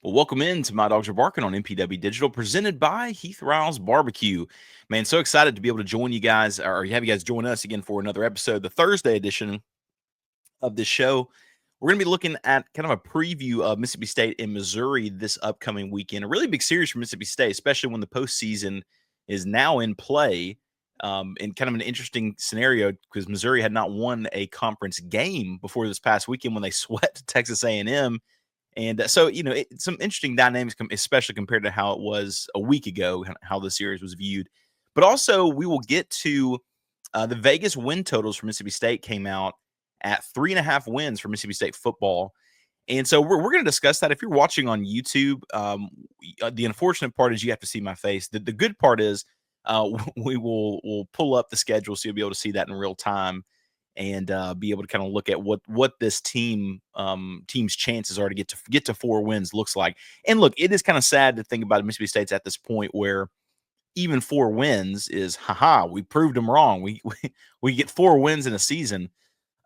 Well, welcome in to My Dogs Are Barking on MPW Digital, presented by Heath Riles Barbecue. Man, so excited to be able to join you guys, or have you guys join us again for another episode, the Thursday edition of this show. We're going to be looking at kind of a preview of Mississippi State and Missouri this upcoming weekend. A really big series for Mississippi State, especially when the postseason is now in play. In kind of an interesting scenario because Missouri had not won a conference game before this past weekend when they swept Texas A&M. And so, some interesting dynamics, especially compared to how it was a week ago, how the series was viewed. But also, we will get to the Vegas win totals for Mississippi State came out at 3.5 wins for Mississippi State football. And so we're going to discuss that. If you're watching on YouTube, the unfortunate part is you have to see my face. The good part is we'll pull up the schedule so you'll be able to see that in real time and be able to kind of look at what this team's chances are to get to 4 wins looks like. And look, it is kind of sad to think about Mississippi State's at this point where even 4 wins is we proved them wrong. We get 4 wins in a season.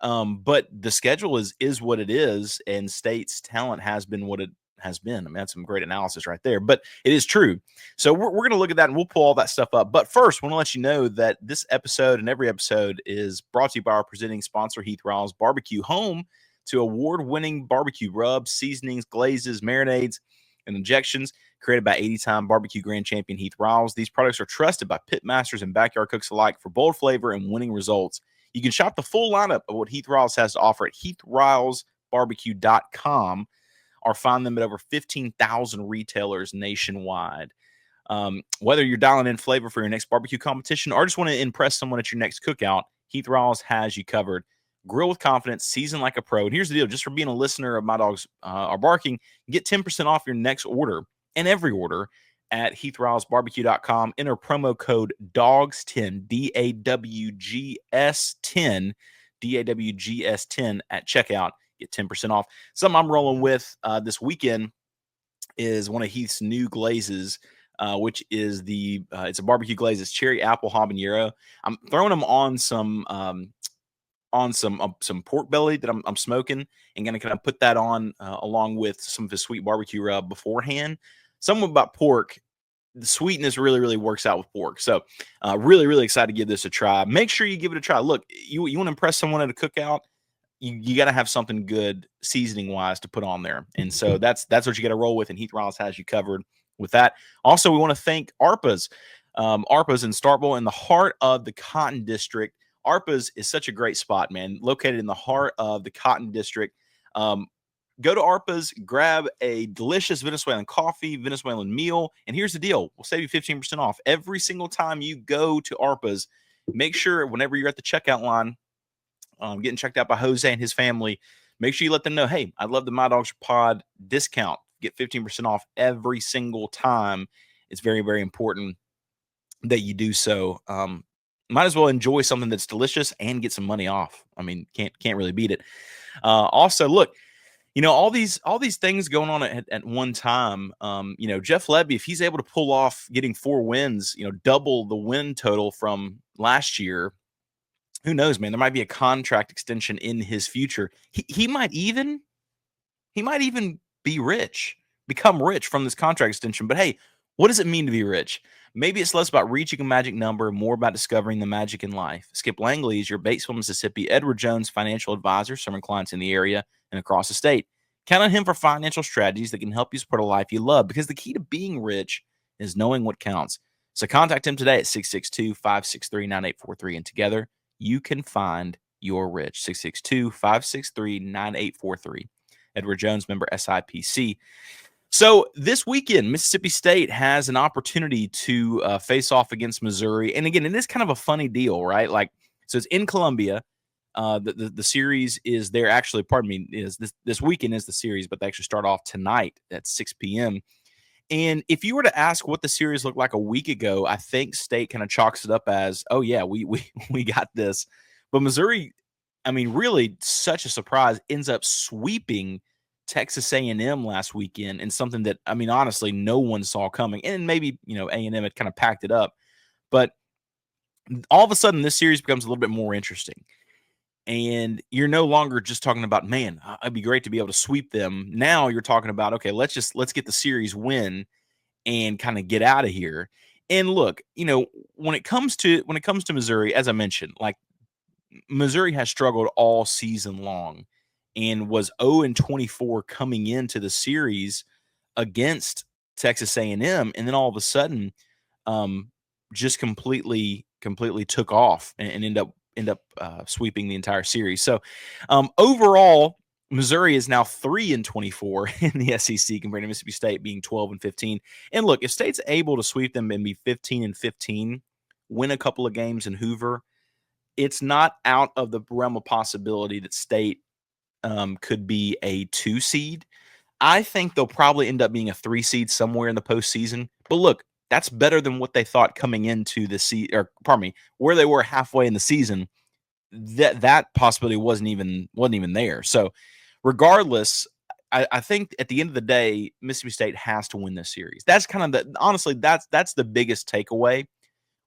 But the schedule is what it is, and State's talent has been what it has been. I mean, that's some great analysis right there, but it is true. So we're going to look at that and we'll pull all that stuff up. But first, I want to let you know that this episode and every episode is brought to you by our presenting sponsor, Heath Riles Barbecue, home to award-winning barbecue rubs, seasonings, glazes, marinades, and injections created by 80-time barbecue grand champion Heath Riles. These products are trusted by pit masters and backyard cooks alike for bold flavor and winning results. You can shop the full lineup of what Heath Riles has to offer at heathrilesbarbecue.com or find them at over 15,000 retailers nationwide. Whether you're dialing in flavor for your next barbecue competition or just want to impress someone at your next cookout, Heath Riles has you covered. Grill with confidence, season like a pro. And here's the deal. Just for being a listener of My Dogs Are Barking, get 10% off your next order and every order at heathrilesbarbecue.com. Enter promo code DAWGS10, DAWGS10, DAWGS10 at checkout. Get 10% off. Something I'm rolling with this weekend is one of Heath's new glazes, which is it's a barbecue glaze. It's cherry apple habanero. I'm throwing them on some pork belly that I'm smoking and going to kind of put that on along with some of his sweet barbecue rub beforehand. Something about pork, the sweetness really, really works out with pork. So really, really excited to give this a try. Make sure you give it a try. Look, you want to impress someone at a cookout, you got to have something good seasoning wise to put on there. And so that's what you got to roll with. And Heath Riles has you covered with that. Also, we want to thank ARPA's. ARPA's in Starkville in the heart of the Cotton District. ARPA's is such a great spot, man. Located in the heart of the Cotton District. Go to ARPA's, grab a delicious Venezuelan coffee, Venezuelan meal. And here's the deal. We'll save you 15% off every single time you go to ARPA's. Make sure whenever you're at the checkout line, getting checked out by Jose and his family, make sure you let them know, hey, I love the MyDawgsPod discount. Get 15% off every single time. It's very, very important that you do so. Might as well enjoy something that's delicious and get some money off. I mean, can't really beat it. Also, look, all these things going on at one time. Jeff Lebby, if he's able to pull off getting 4 wins, double the win total from last year, who knows, man? There might be a contract extension in his future. He might even be rich, become rich from this contract extension. But hey, what does it mean to be rich? Maybe it's less about reaching a magic number, more about discovering the magic in life. Skip Langley is your Batesville, Mississippi Edward Jones financial advisor, serving clients in the area and across the state. Count on him for financial strategies that can help you support a life you love, because the key to being rich is knowing what counts. So contact him today at 662-563-9843, and together you can find your rich. 662-563-9843. Edward Jones, member SIPC. So this weekend, Mississippi State has an opportunity to face off against Missouri. And again, it is kind of a funny deal, right? So it's in Columbia. The series is there. Actually, pardon me, is this weekend is the series, but they actually start off tonight at 6 p.m. And if you were to ask what the series looked like a week ago, I think State kind of chalks it up as, oh, yeah, we got this. But Missouri, I mean, really such a surprise, ends up sweeping Texas A&M last weekend in something that, I mean, honestly, no one saw coming. And maybe, A&M had kind of packed it up. But all of a sudden, this series becomes a little bit more interesting. And you're no longer just talking about, man, it'd be great to be able to sweep them. Now you're talking about, okay, let's get the series win and kind of get out of here. And look, when it comes to Missouri, as I mentioned, like Missouri has struggled all season long and was 0-24 coming into the series against Texas A&M, and then all of a sudden, um, just completely took off and end up sweeping the entire series. So overall, Missouri is now 3-24 in the SEC compared to Mississippi State being 12-15. And look, if State's able to sweep them and be 15-15, win a couple of games in Hoover, it's not out of the realm of possibility that State could be a 2 seed. I think they'll probably end up being a 3 seed somewhere in the postseason. But look, that's better than what they thought coming into the season, or pardon me, where they were halfway in the season. That possibility wasn't even there. So, regardless, I think at the end of the day, Mississippi State has to win this series. That's kind of honestly, that's the biggest takeaway.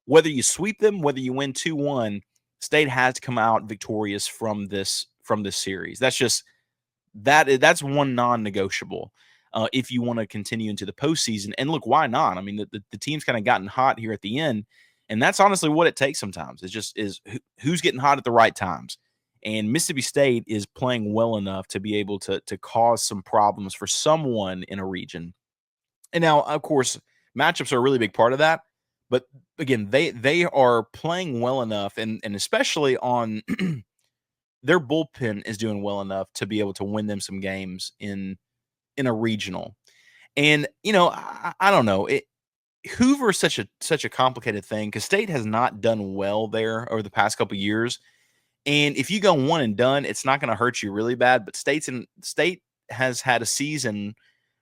Whether you sweep them, whether you win 2-1, State has to come out victorious from this series. That's one non-negotiable if you want to continue into the postseason. And look, why not? I mean, the team's kind of gotten hot here at the end, and that's honestly what it takes sometimes. It's just who's getting hot at the right times. And Mississippi State is playing well enough to be able to cause some problems for someone in a region. And now, of course, matchups are a really big part of that. But again, they are playing well enough, and especially on their bullpen is doing well enough to be able to win them some games in a regional. And I don't know. Hoover is such a complicated thing because State has not done well there over the past couple of years. And if you go one and done, it's not going to hurt you really bad. But State has had a season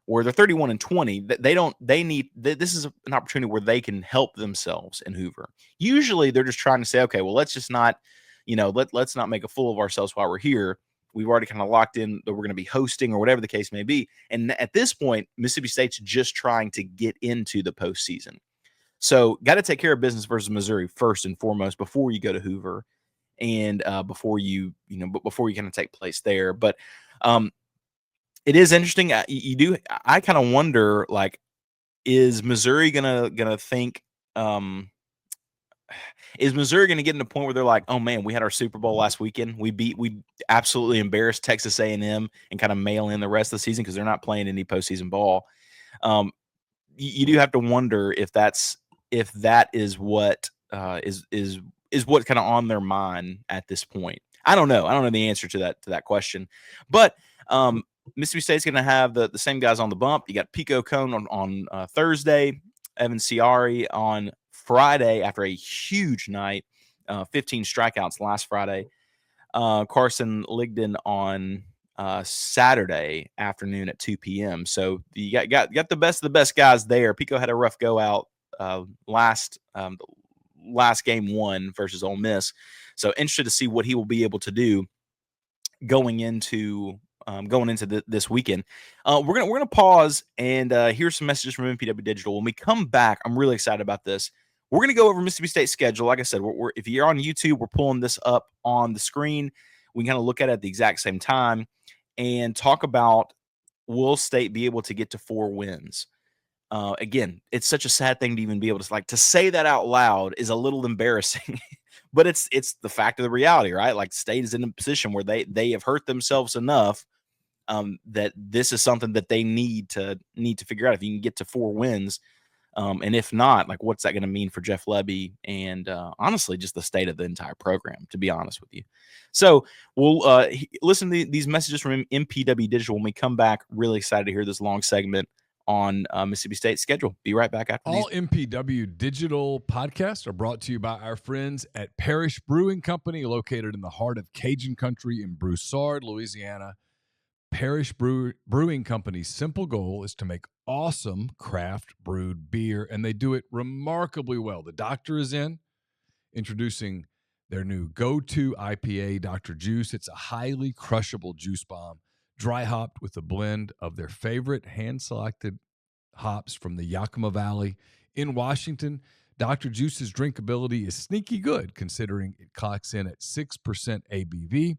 where they're 31-20. This is an opportunity where they can help themselves in Hoover. Usually they're just trying to say, okay, well, let's just not, let's not make a fool of ourselves while we're here. We've already kind of locked in that we're going to be hosting or whatever the case may be. And at this point, Mississippi State's just trying to get into the postseason. So got to take care of business versus Missouri first and foremost before you go to Hoover and before you kind of take place there. But it is interesting. I kind of wonder, like, is Missouri gonna think? Is Missouri going to get in a point where they're like, oh man, we had our Super Bowl last weekend. We absolutely embarrassed Texas A&M and kind of mail in the rest of the season because they're not playing any postseason ball. You do have to wonder if that is what is what kind of on their mind at this point. I don't know. I don't know the answer to that question, but Mississippi State's going to have the same guys on the bump. You got Pico Cone on Thursday, Evan Ciari on Friday after a huge night, 15 strikeouts last Friday. Carson Ligdon on Saturday afternoon at 2 p.m. So you got the best of the best guys there. Pico had a rough go out last game one versus Ole Miss. So interested to see what he will be able to do going into this weekend. We're gonna pause and hear some messages from MPW Digital. When we come back, I'm really excited about this. We're gonna go over Mississippi State's schedule. Like I said, if you're on YouTube, we're pulling this up on the screen. We can kind of look at it at the exact same time and talk about, will State be able to get to 4 wins? Again, it's such a sad thing to even be able to say that out loud is a little embarrassing. But it's the fact of the reality, right? Like, State is in a position where they have hurt themselves enough that this is something that they need to figure out if you can get to 4 wins. And if not, like, what's that going to mean for Jeff Lebby and honestly, just the state of the entire program, to be honest with you. So we'll listen to these messages from MPW Digital when we come back. Really excited to hear this long segment on Mississippi State's schedule. Be right back after All MPW Digital podcasts are brought to you by our friends at Parish Brewing Company, located in the heart of Cajun country in Broussard, Louisiana. Parish Brewing Company's simple goal is to make awesome craft brewed beer, and they do it remarkably well. The doctor is introducing their new go-to IPA, Dr. Juice. It's a highly crushable juice bomb, dry hopped with a blend of their favorite hand-selected hops from the Yakima Valley in Washington. Dr. Juice's drinkability is sneaky good considering it clocks in at 6% ABV.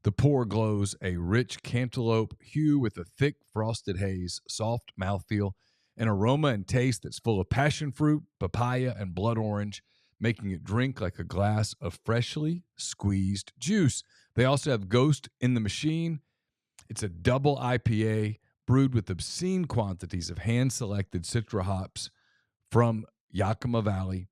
The pour glows a rich cantaloupe hue with a thick frosted haze, soft mouthfeel, an aroma and taste that's full of passion fruit, papaya, and blood orange, making it drink like a glass of freshly squeezed juice. They also have Ghost in the Machine. It's a double IPA brewed with obscene quantities of hand-selected Citra hops from Yakima Valley.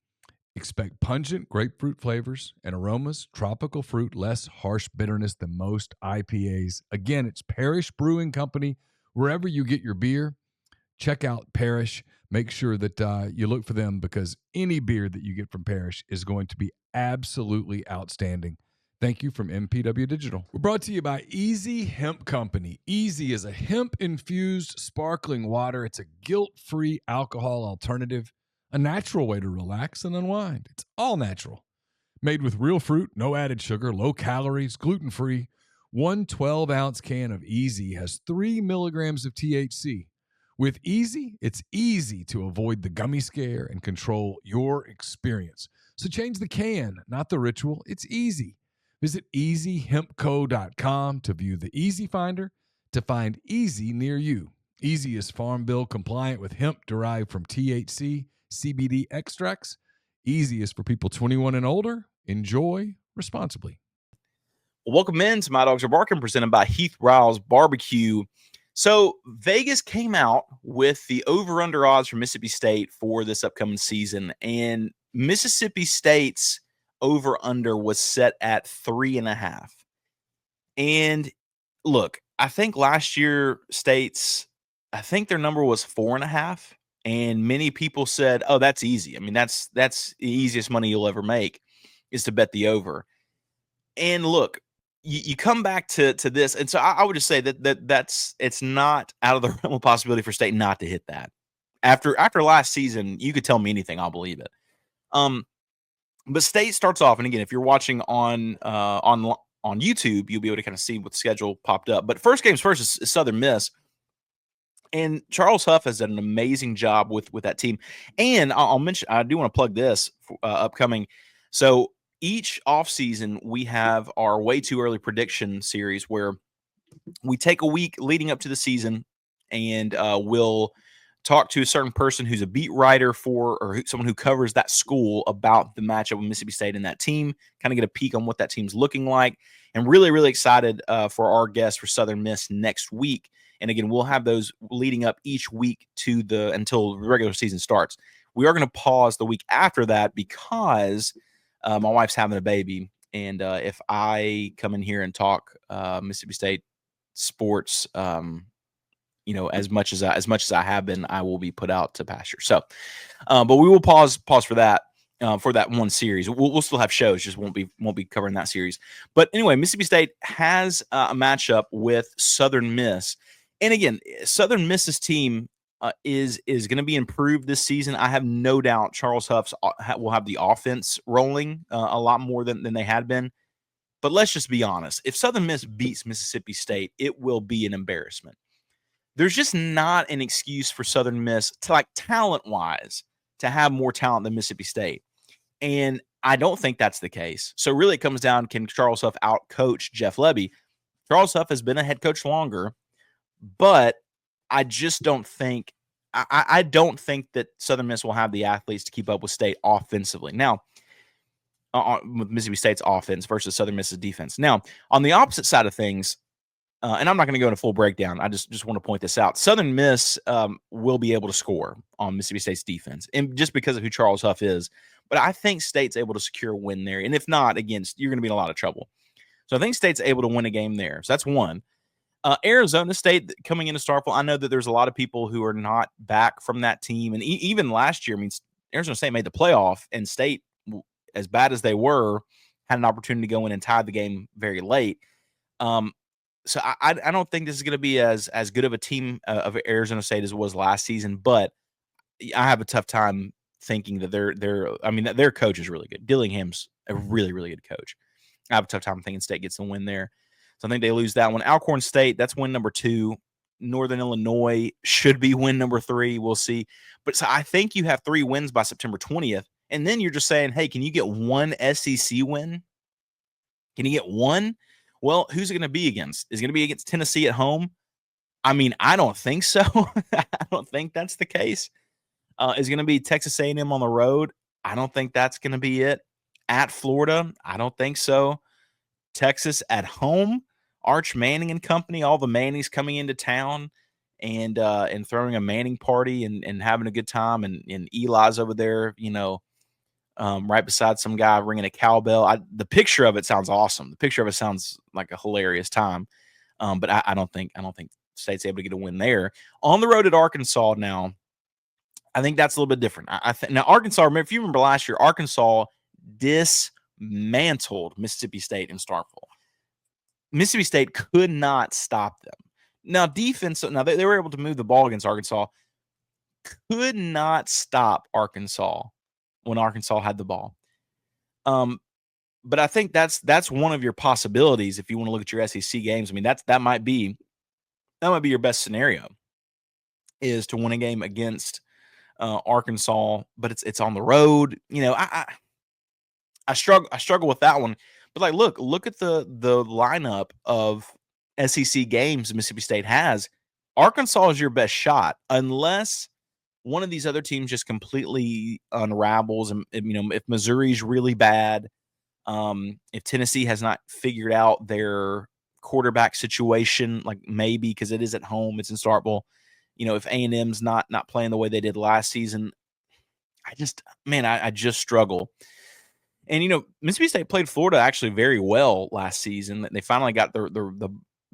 Expect pungent grapefruit flavors and aromas, tropical fruit, less harsh bitterness than most IPAs. Again, it's Parish Brewing Company. Wherever you get your beer, check out Parish. Make sure that you look for them because any beer that you get from Parish is going to be absolutely outstanding. Thank you from MPW Digital. We're brought to you by Easy Hemp Company. Easy is a hemp-infused sparkling water. It's a guilt-free alcohol alternative, a natural way to relax and unwind. It's all natural. Made with real fruit, no added sugar, low calories, gluten-free. One 12-ounce can of Easy has 3 milligrams of THC. With Easy, it's easy to avoid the gummy scare and control your experience. So change the can, not the ritual. It's easy. Visit easyhempco.com to view the Easy Finder to find Easy near you. Easy is Farm Bill compliant with hemp derived from THC, CBD extracts. Easy is for people 21 and older. Enjoy responsibly. Well, welcome in to My Dogs Are Barking, presented by Heath Riles Barbecue. So Vegas came out with the over-under odds for Mississippi State for this upcoming season, and Mississippi State's over-under was set at 3.5. And look, I think last year State's, I think their number was 4.5. And many people said, oh, that's easy. I mean, that's the easiest money you'll ever make is to bet the over. And look, you come back to this. And so I would just say that's it's not out of the realm of possibility for State not to hit that. After last season, you could tell me anything, I'll believe it. But State starts off, and again, if you're watching on YouTube, you'll be able to kind of see what the schedule popped up. But first games first is Southern Miss. And Charles Huff has done an amazing job with that team. And I'll mention, I do want to plug this upcoming. So each offseason, we have our way too early prediction series where we take a week leading up to the season and we'll talk to a certain person who's a beat writer for, or someone who covers that school about the matchup with Mississippi State and that team, kind of get a peek on what that team's looking like. And really, really excited for our guest for Southern Miss next week. And again, we'll have those leading up each week to until the regular season starts. We are going to pause the week after that because my wife's having a baby. And if I come in here and talk Mississippi State sports, as much as I have been, I will be put out to pasture. So, but we will pause for that one series. We'll still have shows, just won't be covering that series. But anyway, Mississippi State has a matchup with Southern Miss. And again, Southern Miss's team is going to be improved this season. I have no doubt Charles Huff's will have the offense rolling a lot more than they had been. But let's just be honest. If Southern Miss beats Mississippi State, it will be an embarrassment. There's just not an excuse for Southern Miss to, like, talent-wise, to have more talent than Mississippi State. And I don't think that's the case. So really it comes down, can Charles Huff out-coach Jeff Lebby? Charles Huff has been a head coach longer. But I just don't think I don't think that Southern Miss will have the athletes to keep up with State offensively. Now, with Mississippi State's offense versus Southern Miss's defense. Now, on the opposite side of things, and I'm not going to go into full breakdown. I just want to point this out. Southern Miss will be able to score on Mississippi State's defense, and just because of who Charles Huff is. But I think State's able to secure a win there. And if not, again, you're going to be in a lot of trouble. So I think State's able to win a game there. So that's one. Arizona State coming into Starkville, I know that there's a lot of people who are not back from that team. And even last year, I mean, Arizona State made the playoff, and State, as bad as they were, had an opportunity to go in and tie the game very late. So I don't think this is going to be as good of a team of Arizona State as it was last season, but I have a tough time thinking that their coach is really good. Dillingham's a really, really good coach. I have a tough time thinking State gets the win there. So I think they lose that one. Alcorn State, that's win number 2. Northern Illinois should be win number 3. We'll see. But so I think you have 3 wins by September 20th. And then you're just saying, hey, can you get one SEC win? Can you get one? Well, who's it going to be against? Is it going to be against Tennessee at home? I mean, I don't think so. I don't think that's the case. Is it going to be Texas A&M on the road? I don't think that's going to be it. At Florida? I don't think so. Texas at home? Arch Manning and company, all the Mannings coming into town and throwing a Manning party and having a good time. And Eli's over there, right beside some guy ringing a cowbell. The picture of it sounds awesome. The picture of it sounds like a hilarious time. But I don't think State's able to get a win there. On the road at Arkansas now, I think that's a little bit different. I think now Arkansas, if you remember last year, Arkansas dismantled Mississippi State in Starkville. Mississippi State could not stop them. Now, defense, they were able to move the ball against Arkansas, could not stop Arkansas when Arkansas had the ball. But I think that's one of your possibilities if you want to look at your SEC games. I mean, that might be your best scenario, is to win a game against Arkansas, but it's on the road. I struggle with that one. But like, look at the lineup of SEC games Mississippi State has. Arkansas is your best shot, unless one of these other teams just completely unravels. And if Missouri's really bad, if Tennessee has not figured out their quarterback situation, like maybe because it is at home, it's in Starkville. If A&M's not playing the way they did last season, I just struggle. And Mississippi State played Florida actually very well last season. They finally got the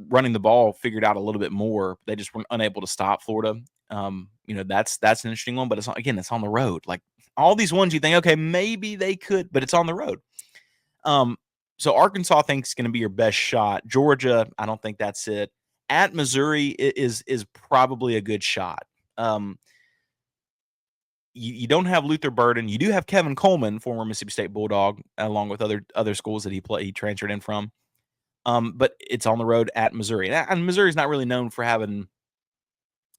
running the ball figured out a little bit more. They just weren't unable to stop Florida. That's an interesting one, but it's on the road. Like all these ones you think, okay, maybe they could, but it's on the road. So Arkansas I think is going to be your best shot. Georgia, I don't think that's it. At Missouri is probably a good shot. You don't have Luther Burden. You do have Kevin Coleman, former Mississippi State Bulldog, along with other schools that he transferred in from. But it's on the road at Missouri. And Missouri's not really known for having,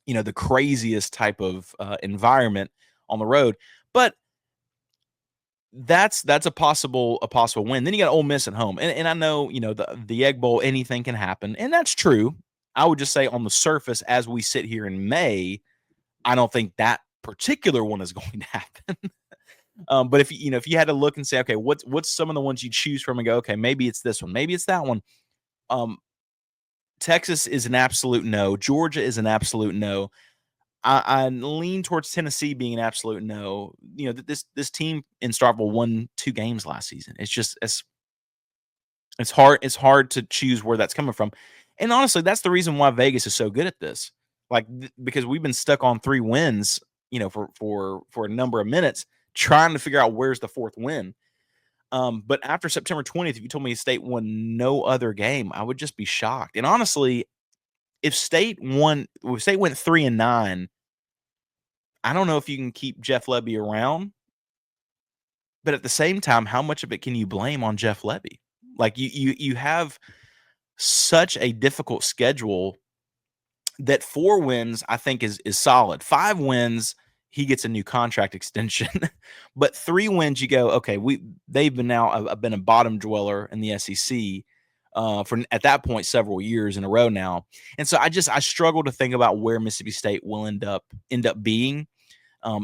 the craziest type of environment on the road. But that's a possible win. Then you got Ole Miss at home. And I know, the Egg Bowl, anything can happen. And that's true. I would just say on the surface, as we sit here in May, I don't think that particular one is going to happen. But if you had to look and say, okay, what's some of the ones you choose from and go, okay, maybe it's this one, maybe it's that one. Texas is an absolute no. Georgia is an absolute no. I lean towards Tennessee being an absolute no. This team in Starkville won 2 games last season. It's hard. It's hard to choose where that's coming from. And honestly, that's the reason why Vegas is so good at this. Like, because we've been stuck on 3 wins, for a number of minutes trying to figure out where's the 4th win. But after September 20th, if you told me State won no other game, I would just be shocked. And honestly, if State went 3-9, I don't know if you can keep Jeff Lebby around. But at the same time, how much of it can you blame on Jeff Lebby? Like you have such a difficult schedule that 4 wins, I think, is solid. 5 wins, he gets a new contract extension. But 3 wins, you go, okay, they've been a bottom dweller in the SEC for at that point several years in a row now. And so I struggle to think about where Mississippi State will end up being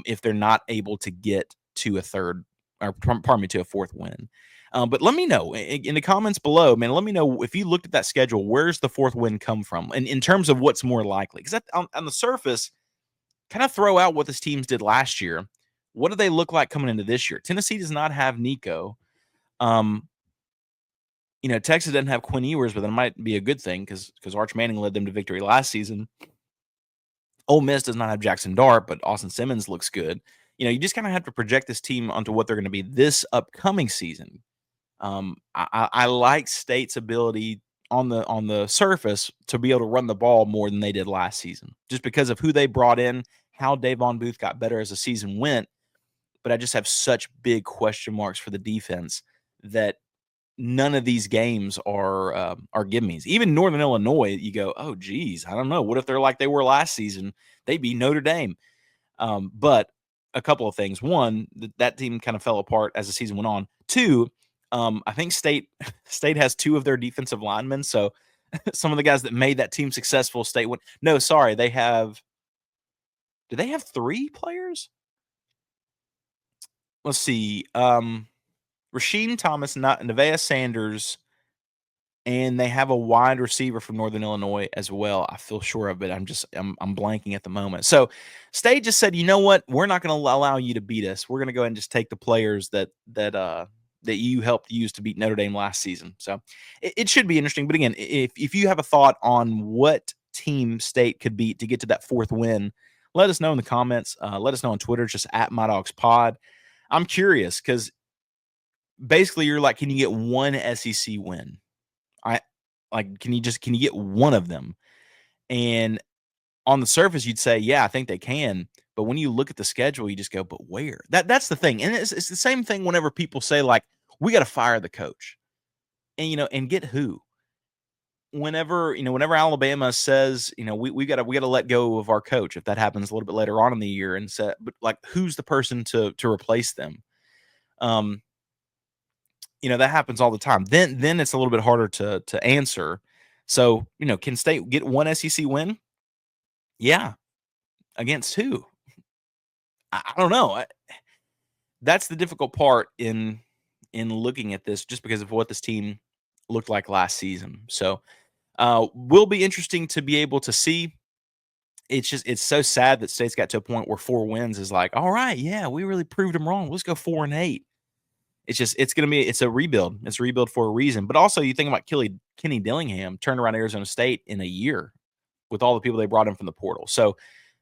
if they're not able to get to a 4th win. But let me know in the comments below, man. Let me know if you looked at that schedule, where's the 4th win come from? And in terms of what's more likely, because on the surface, kind of throw out what this teams did last year. What do they look like coming into this year? Tennessee does not have Nico. Texas doesn't have Quinn Ewers, but that might be a good thing because Arch Manning led them to victory last season. Ole Miss does not have Jackson Dart, but Austin Simmons looks good. You just kind of have to project this team onto what they're going to be this upcoming season. I like State's ability on the surface to be able to run the ball more than they did last season, just because of who they brought in, how Davon Booth got better as the season went. But I just have such big question marks for the defense that none of these games are gimmies. Even Northern Illinois, you go, oh geez, I don't know. What if they're like they were last season? They beat Notre Dame. But a couple of things. One, that team kind of fell apart as the season went on. Two, I think State has two of their defensive linemen. So some of the guys that made that team successful, State went. No, sorry, they have. Do they have three players? Let's see. Rasheed Thomas, Nevaeh Sanders, and they have a wide receiver from Northern Illinois as well. I feel sure of it. I'm blanking at the moment. So State just said, you know what? We're not going to allow you to beat us. We're going to go ahead and just take the players that you helped use to beat Notre Dame last season. So it should be interesting. But again, if you have a thought on what team State could beat to get to that fourth win, let us know in the comments. Let us know on Twitter, just at MyDawgsPod. I'm curious because basically you're like, can you get one SEC win? Can you get one of them? And on the surface, you'd say, yeah, I think they can. But when you look at the schedule, you just go, but where? That's the thing. And it's the same thing whenever people say, like, we got to fire the coach. And, and get who? Whenever Alabama says, we got to let go of our coach, if that happens a little bit later on in the year, and say, but like, who's the person to replace them? That happens all the time. Then it's a little bit harder to answer. So, can State get one SEC win? Yeah. Against who? I don't know. That's the difficult part in looking at this, just because of what this team looked like last season. So, will be interesting to be able to see. It's so sad that State's got to a point where 4 wins is like, all right, yeah, we really proved them wrong. Let's go 4-8. It's a rebuild. It's a rebuild for a reason. But also, you think about Kenny Dillingham turned around Arizona State in a year with all the people they brought in from the portal. So,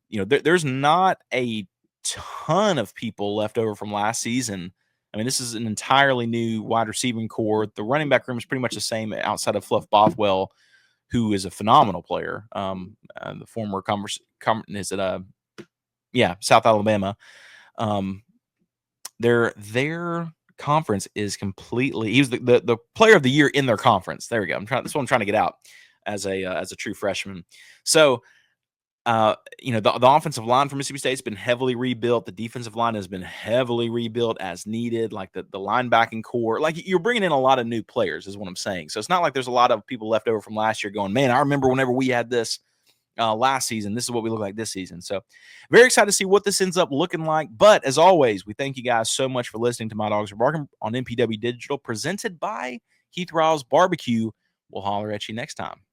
there's not a ton of people left over from last season. I mean, this is an entirely new wide receiving core. The running back room is pretty much the same outside of Fluff Bothwell, who is a phenomenal player. The former South Alabama. Their conference is completely. He was the player of the year in their conference. There we go. That's what I'm trying to get out as a true freshman. So, the offensive line for Mississippi State has been heavily rebuilt. The defensive line has been heavily rebuilt as needed. Like the linebacking core, like you're bringing in a lot of new players, is what I'm saying. So it's not like there's a lot of people left over from last year going, man, I remember whenever we had this last season. This is what we look like this season. So very excited to see what this ends up looking like. But as always, we thank you guys so much for listening to My Dogs Are Barking on MPW Digital, presented by Heath Riles Barbecue. We'll holler at you next time.